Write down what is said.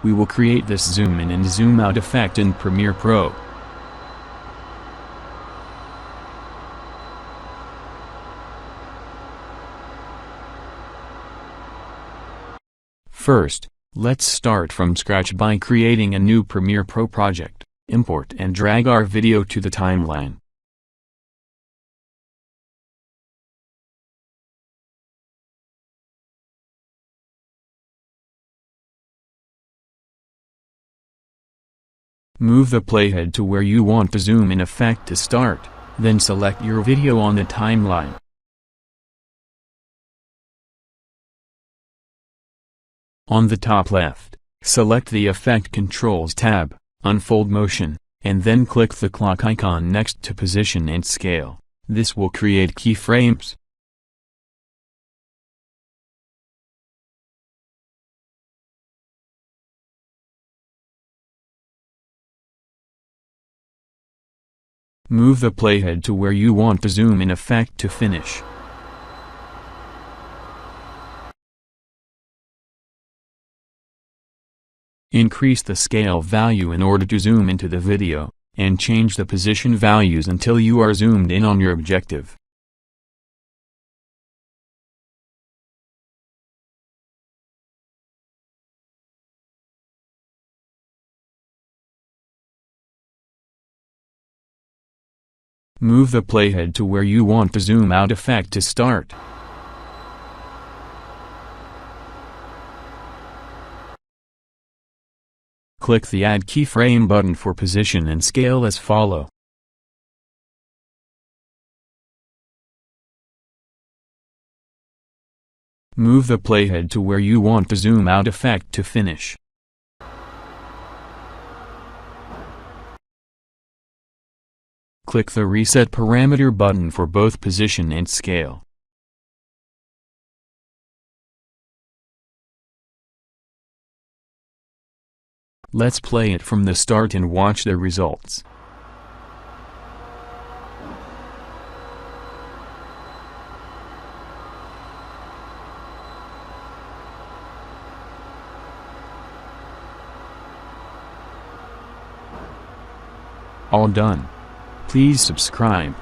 we will create this zoom in and zoom out effect in Premiere Pro. First, let's start from scratch by creating a new Premiere Pro project. Import and drag our video to the timeline. Move the playhead to where you want the zoom in effect to start, then select your video on the timeline. On the top left, select the Effect Controls tab, Unfold Motion, and then click the clock icon next to Position and Scale. This will create keyframes. Move the playhead to where you want the zoom in effect to finish. Increase the scale value in order to zoom into the video, and change the position values until you are zoomed in on your objective. Move the playhead to where you want the zoom out effect to start. Click the Add Keyframe button for position and scale as follow. Move the playhead to where you want the zoom out effect to finish. Click the Reset Parameter button for both position and scale. Let's play it from the start and watch the results. All done. Please subscribe.